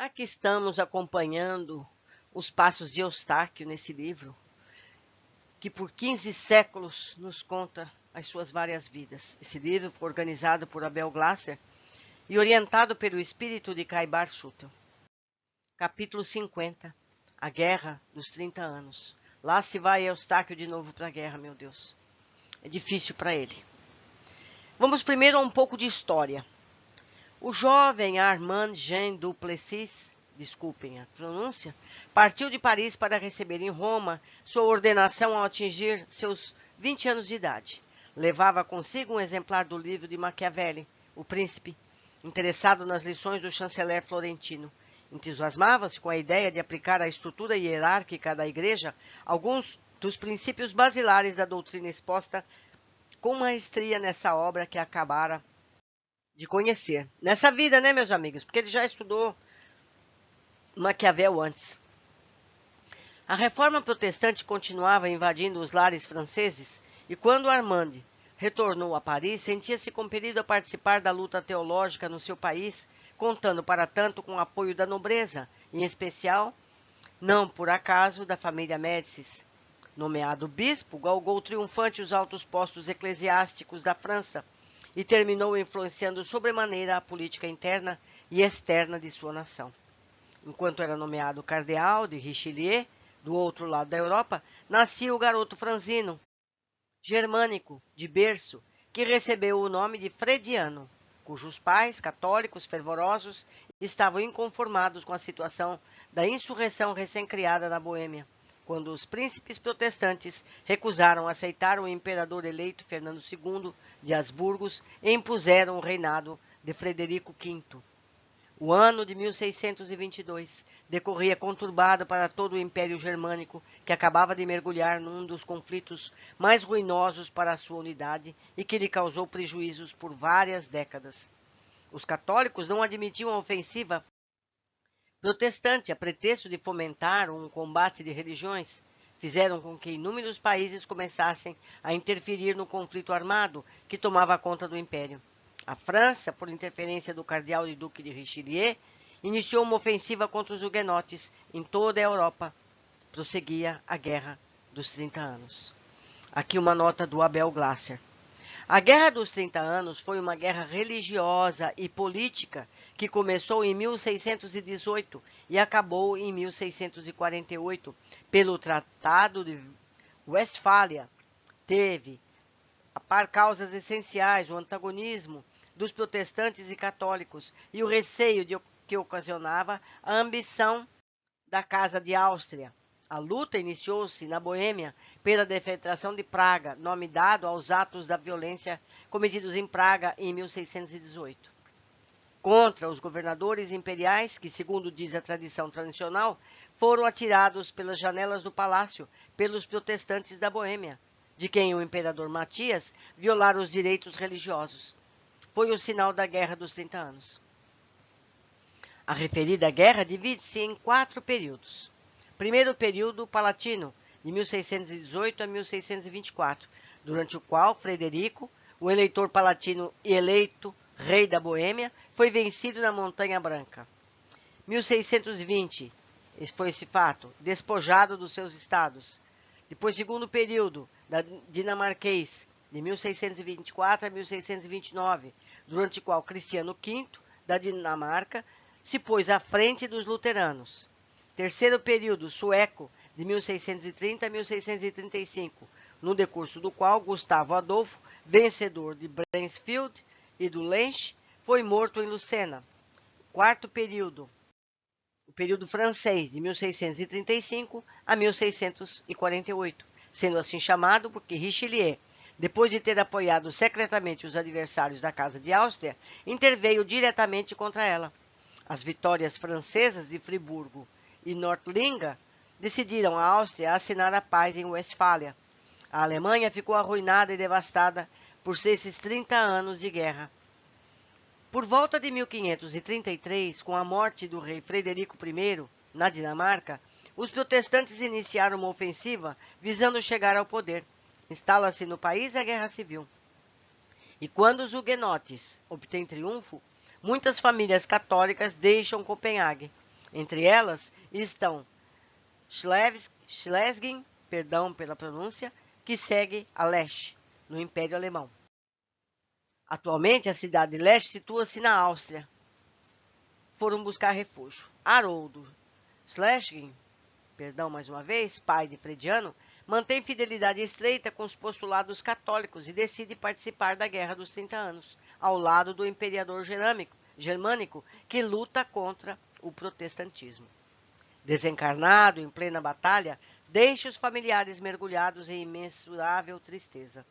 Aqui estamos acompanhando os passos de Eustáquio nesse livro, que por 15 séculos nos conta as suas várias vidas. Esse livro foi organizado por Abel Glasser e orientado pelo espírito de Caibar Schutel. Capítulo 50. A Guerra dos 30 Anos. Lá se vai Eustáquio de novo para a guerra, meu Deus. É difícil para ele. Vamos primeiro a um pouco de história. O jovem Armand Jean Duplessis, desculpem a pronúncia, partiu de Paris para receber em Roma sua ordenação ao atingir seus 20 anos de idade. Levava consigo um exemplar do livro de Maquiavel, O Príncipe, interessado nas lições do chanceler florentino. Entusiasmava-se com a ideia de aplicar à estrutura hierárquica da Igreja alguns dos princípios basilares da doutrina exposta com maestria nessa obra que acabara de conhecer. Nessa vida, né, meus amigos? Porque ele já estudou Maquiavel antes. A reforma protestante continuava invadindo os lares franceses e quando Armand retornou a Paris, sentia-se compelido a participar da luta teológica no seu país, contando para tanto com o apoio da nobreza, em especial, não por acaso, da família Médicis. Nomeado bispo, galgou triunfante os altos postos eclesiásticos da França e terminou influenciando sobremaneira a política interna e externa de sua nação. Enquanto era nomeado cardeal de Richelieu, do outro lado da Europa, nascia o garoto franzino, germânico, de berço, que recebeu o nome de Frediano, cujos pais, católicos fervorosos, estavam inconformados com a situação da insurreição recém-criada na Boêmia, quando os príncipes protestantes recusaram aceitar o imperador eleito Fernando II de Habsburgos e impuseram o reinado de Frederico V. O ano de 1622 decorria conturbado para todo o Império Germânico, que acabava de mergulhar num dos conflitos mais ruinosos para a sua unidade e que lhe causou prejuízos por várias décadas. Os católicos não admitiam a ofensiva protestante a pretexto de fomentar um combate de religiões. Fizeram com que inúmeros países começassem a interferir no conflito armado que tomava conta do Império. A França, por interferência do cardeal e duque de Richelieu, iniciou uma ofensiva contra os huguenotes em toda a Europa. Prosseguia a Guerra dos 30 Anos. Aqui uma nota do Abel Glasser. A Guerra dos 30 Anos foi uma guerra religiosa e política que começou em 1618 e acabou em 1648 pelo Tratado de Westfália. Teve, a par causas essenciais, o antagonismo dos protestantes e católicos e o receio que ocasionava a ambição da Casa de Áustria. A luta iniciou-se na Boêmia pela defenestração de Praga, nome dado aos atos da violência cometidos em Praga em 1618. Contra os governadores imperiais, que, segundo diz a tradição tradicional, foram atirados pelas janelas do palácio pelos protestantes da Boêmia, de quem o imperador Matias violara os direitos religiosos. Foi o sinal da Guerra dos 30 Anos. A referida guerra divide-se em 4 períodos. Primeiro período palatino, de 1618 a 1624, durante o qual Frederico, o eleitor palatino e eleito rei da Boêmia, foi vencido na Montanha Branca. 1620, esse foi esse fato, despojado dos seus estados. Depois, segundo período da dinamarquês, de 1624 a 1629, durante o qual Cristiano V, da Dinamarca, se pôs à frente dos luteranos. Terceiro período sueco, de 1630 a 1635, no decurso do qual Gustavo Adolfo, vencedor de Bransfield e do Lens, foi morto em Lucena. Quarto período, o período francês, de 1635 a 1648, sendo assim chamado porque Richelieu, depois de ter apoiado secretamente os adversários da Casa de Áustria, interveio diretamente contra ela. As vitórias francesas de Friburgo e Nördlingen decidiram a Áustria assinar a paz em Westfália. A Alemanha ficou arruinada e devastada por esses 30 anos de guerra. Por volta de 1533, com a morte do rei Frederico I, na Dinamarca, os protestantes iniciaram uma ofensiva visando chegar ao poder. Instala-se no país a guerra civil. E quando os huguenotes obtêm triunfo, muitas famílias católicas deixam Copenhague. Entre elas estão Schleswig, perdão pela pronúncia, que segue a leste, no Império Alemão. Atualmente, a cidade de Leste situa-se na Áustria. Foram buscar refúgio. Haroldo Schleswig, perdão mais uma vez, pai de Frediano, mantém fidelidade estreita com os postulados católicos e decide participar da Guerra dos 30 Anos, ao lado do imperador germânico que luta contra o protestantismo. Desencarnado em plena batalha, deixa os familiares mergulhados em imensurável tristeza.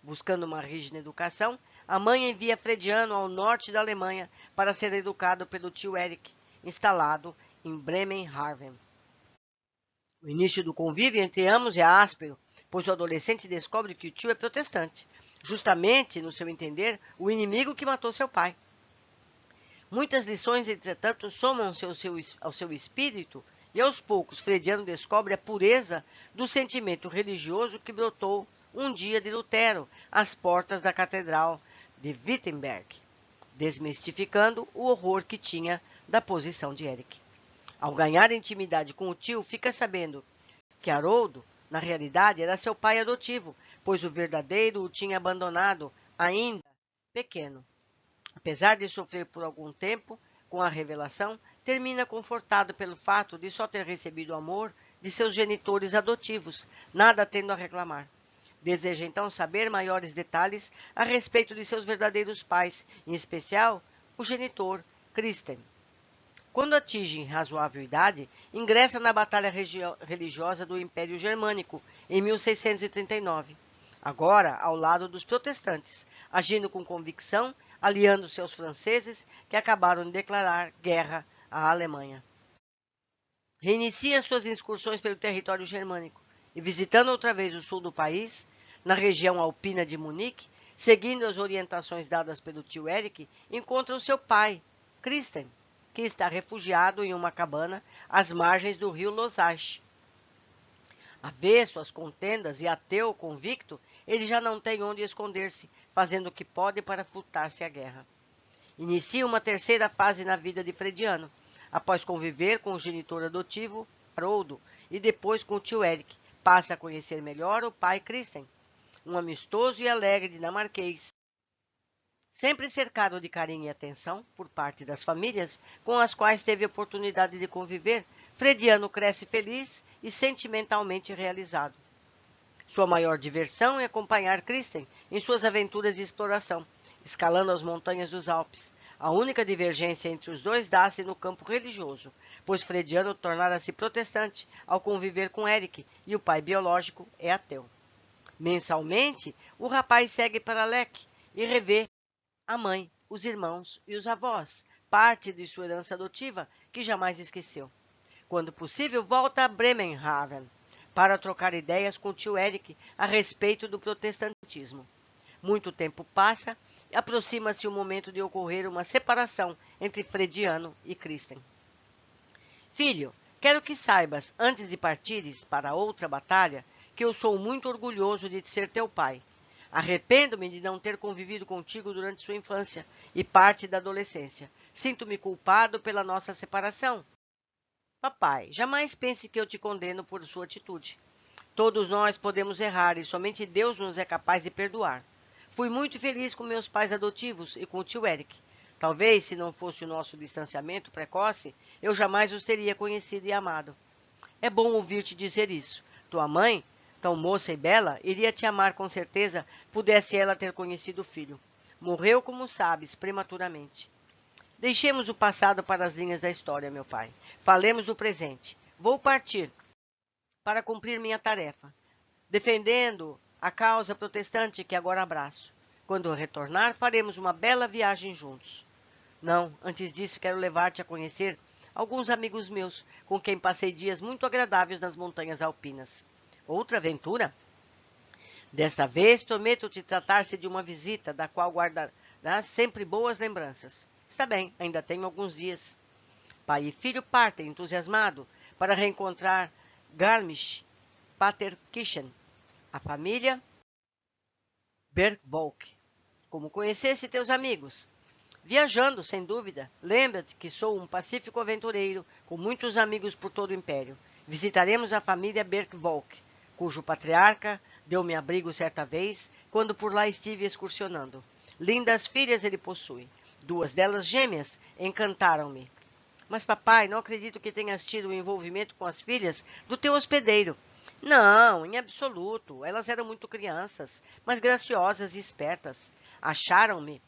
Buscando uma rígida educação, a mãe envia Frediano ao norte da Alemanha para ser educado pelo tio Eric, instalado em Bremerhaven. O início do convívio entre ambos é áspero, pois o adolescente descobre que o tio é protestante, justamente, no seu entender, o inimigo que matou seu pai. Muitas lições, entretanto, somam-se ao seu espírito e, aos poucos, Frediano descobre a pureza do sentimento religioso que brotou um dia de Lutero às portas da Catedral de Wittenberg, desmistificando o horror que tinha da posição de Eric. Ao ganhar intimidade com o tio, fica sabendo que Haroldo, na realidade, era seu pai adotivo, pois o verdadeiro o tinha abandonado ainda pequeno. Apesar de sofrer por algum tempo com a revelação, termina confortado pelo fato de só ter recebido o amor de seus genitores adotivos, nada tendo a reclamar. Deseja então saber maiores detalhes a respeito de seus verdadeiros pais, em especial o genitor Christen. Quando atinge razoável idade, ingressa na batalha religiosa do Império Germânico, em 1639, agora ao lado dos protestantes, agindo com convicção, aliando-se aos franceses, que acabaram de declarar guerra à Alemanha. Reinicia suas excursões pelo território germânico e, visitando outra vez o sul do país, na região alpina de Munique, seguindo as orientações dadas pelo tio Eric, encontra o seu pai, Christen, que está refugiado em uma cabana às margens do rio Losach. Avesso às contendas e ateu convicto, ele já não tem onde esconder-se, fazendo o que pode para furtar-se à guerra. Inicia uma terceira fase na vida de Frediano, após conviver com o genitor adotivo, Haroldo, e depois com o tio Eric, passa a conhecer melhor o pai Christen, um amistoso e alegre dinamarquês, sempre cercado de carinho e atenção por parte das famílias com as quais teve a oportunidade de conviver. Frediano cresce feliz e sentimentalmente realizado. Sua maior diversão é acompanhar Christen em suas aventuras de exploração, escalando as montanhas dos Alpes. A única divergência entre os dois dá-se no campo religioso, pois Frediano tornara-se protestante ao conviver com Eric e o pai biológico é ateu. Mensalmente, o rapaz segue para Leque e revê a mãe, os irmãos e os avós, parte de sua herança adotiva que jamais esqueceu. Quando possível, volta a Bremerhaven para trocar ideias com o tio Eric a respeito do protestantismo. Muito tempo passa e aproxima-se o momento de ocorrer uma separação entre Frediano e Christen. Filho, quero que saibas, antes de partires para outra batalha, que eu sou muito orgulhoso de ser teu pai. Arrependo-me de não ter convivido contigo durante sua infância e parte da adolescência. Sinto-me culpado pela nossa separação. Papai, jamais pense que eu te condeno por sua atitude. Todos nós podemos errar e somente Deus nos é capaz de perdoar. Fui muito feliz com meus pais adotivos e com o tio Eric. Talvez, se não fosse o nosso distanciamento precoce, eu jamais os teria conhecido e amado. É bom ouvir-te dizer isso. Tua mãe, tão moça e bela, iria te amar com certeza, pudesse ela ter conhecido o filho. Morreu, como sabes, prematuramente. Deixemos o passado para as linhas da história, meu pai. Falemos do presente. Vou partir para cumprir minha tarefa, defendendo a causa protestante que agora abraço. Quando retornar, faremos uma bela viagem juntos. Não, antes disso quero levar-te a conhecer alguns amigos meus, com quem passei dias muito agradáveis nas montanhas alpinas. Outra aventura? Desta vez, prometo-te tratar-se de uma visita, da qual guardarás sempre boas lembranças. Está bem, ainda tenho alguns dias. Pai e filho partem, entusiasmado, para reencontrar Garmisch-Partenkirchen, a família Bergvolk. Como conhecesse teus amigos? Viajando, sem dúvida. Lembra-te que sou um pacífico aventureiro, com muitos amigos por todo o império. Visitaremos a família Berkvolk, cujo patriarca deu-me abrigo certa vez, quando por lá estive excursionando. Lindas filhas ele possui. 2 delas gêmeas encantaram-me. Mas, papai, não acredito que tenhas tido um envolvimento com as filhas do teu hospedeiro. Não, em absoluto. Elas eram muito crianças, mas graciosas e espertas. Acharam-me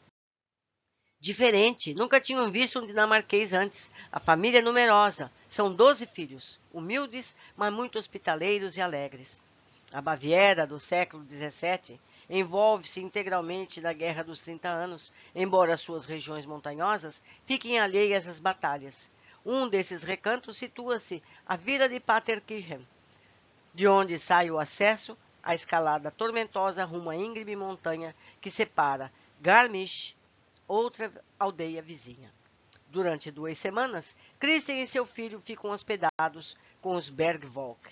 diferente. Nunca tinham visto um dinamarquês antes. A família é numerosa. São 12 filhos, humildes, mas muito hospitaleiros e alegres. A Baviera do século XVII envolve-se integralmente na Guerra dos 30 Anos, embora suas regiões montanhosas fiquem alheias às batalhas. Um desses recantos situa-se a vila de Paterkirchen, de onde sai o acesso à escalada tormentosa rumo à íngreme montanha que separa Garmisch, outra aldeia vizinha. Durante 2 semanas, Kristen e seu filho ficam hospedados com os Bergvolk,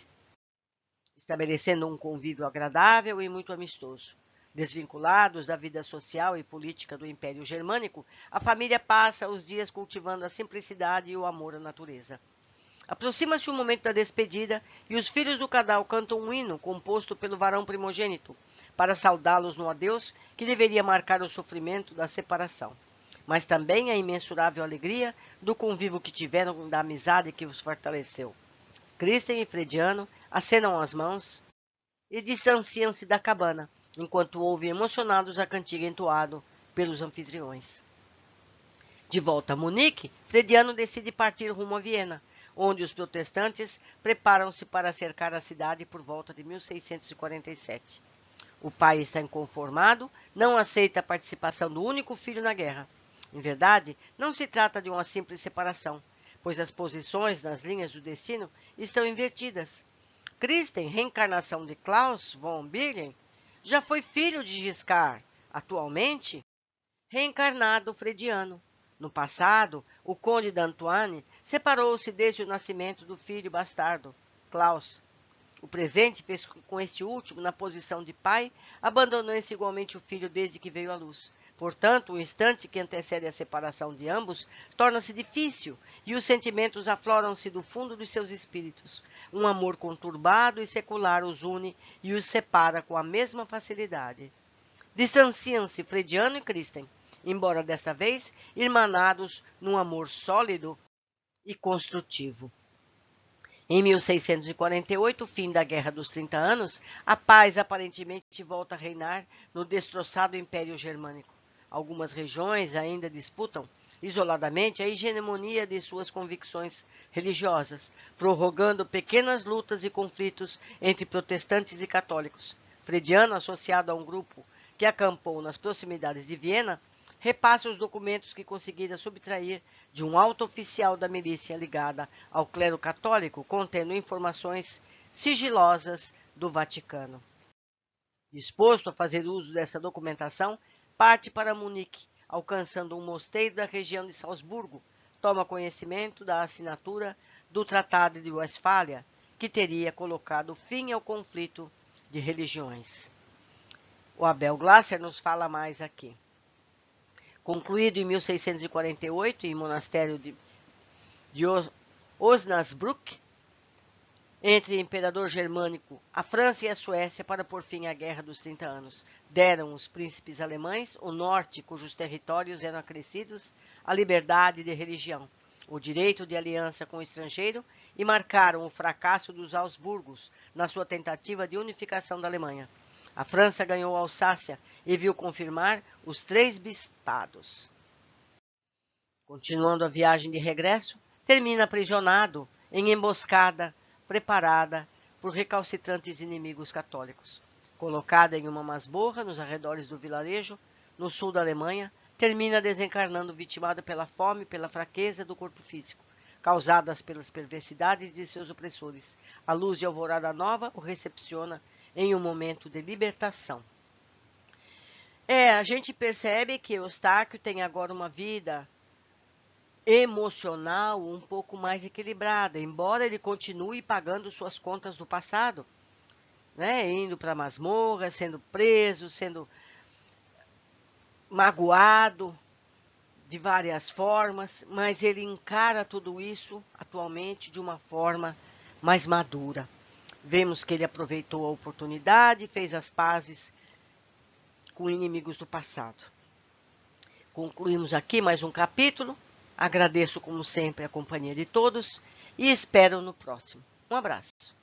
estabelecendo um convívio agradável e muito amistoso. Desvinculados da vida social e política do Império Germânico, a família passa os dias cultivando a simplicidade e o amor à natureza. Aproxima-se o momento da despedida e os filhos do casal cantam um hino composto pelo varão primogênito, para saudá-los no adeus que deveria marcar o sofrimento da separação, mas também a imensurável alegria do convívio que tiveram, da amizade que os fortaleceu. Kristen e Frediano acenam as mãos e distanciam-se da cabana, enquanto ouvem emocionados a cantiga entoado pelos anfitriões. De volta a Munique, Frediano decide partir rumo a Viena, onde os protestantes preparam-se para cercar a cidade por volta de 1647. O pai está inconformado, não aceita a participação do único filho na guerra. Em verdade, não se trata de uma simples separação, pois as posições nas linhas do destino estão invertidas. Kristen, reencarnação de Klaus von Birgen, já foi filho de Giscard, atualmente reencarnado frediano. No passado, o conde d'Antoine separou-se desde o nascimento do filho bastardo, Klaus. O presente fez com este último, na posição de pai, abandonando igualmente o filho desde que veio à luz. Portanto, o instante que antecede a separação de ambos torna-se difícil e os sentimentos afloram-se do fundo dos seus espíritos. Um amor conturbado e secular os une e os separa com a mesma facilidade. Distanciam-se Frediano e Kristen, embora desta vez irmanados num amor sólido e construtivo. Em 1648, fim da Guerra dos 30 Anos, a paz aparentemente volta a reinar no destroçado Império Germânico. Algumas regiões ainda disputam, isoladamente, a hegemonia de suas convicções religiosas, prorrogando pequenas lutas e conflitos entre protestantes e católicos. Frediano, associado a um grupo que acampou nas proximidades de Viena, repassa os documentos que conseguira subtrair de um alto oficial da milícia ligada ao clero católico, contendo informações sigilosas do Vaticano. Disposto a fazer uso dessa documentação, parte para Munique, alcançando um mosteiro da região de Salzburgo, toma conhecimento da assinatura do Tratado de Westfália, que teria colocado fim ao conflito de religiões. O Abel Glasser nos fala mais aqui. Concluído em 1648 em monastério de Osnabrück, entre imperador germânico, a França e a Suécia, para pôr fim à Guerra dos 30 Anos. Deram os príncipes alemães, o norte, cujos territórios eram acrescidos, a liberdade de religião, o direito de aliança com o estrangeiro e marcaram o fracasso dos Habsburgos na sua tentativa de unificação da Alemanha. A França ganhou a Alsácia e viu confirmar os 3 bispados. Continuando a viagem de regresso, termina aprisionado em emboscada preparada por recalcitrantes inimigos católicos. Colocada em uma masmorra nos arredores do vilarejo, no sul da Alemanha, termina desencarnando vitimado pela fome e pela fraqueza do corpo físico, causadas pelas perversidades de seus opressores. A luz de alvorada nova o recepciona em um momento de libertação. A gente percebe que Eustáquio tem agora uma vida emocional um pouco mais equilibrada, embora ele continue pagando suas contas do passado, né? Indo para a masmorra, sendo preso, sendo magoado, de várias formas, mas ele encara tudo isso atualmente de uma forma mais madura. Vemos que ele aproveitou a oportunidade e fez as pazes com inimigos do passado. Concluímos aqui mais um capítulo. Agradeço, como sempre, a companhia de todos e espero no próximo. Um abraço.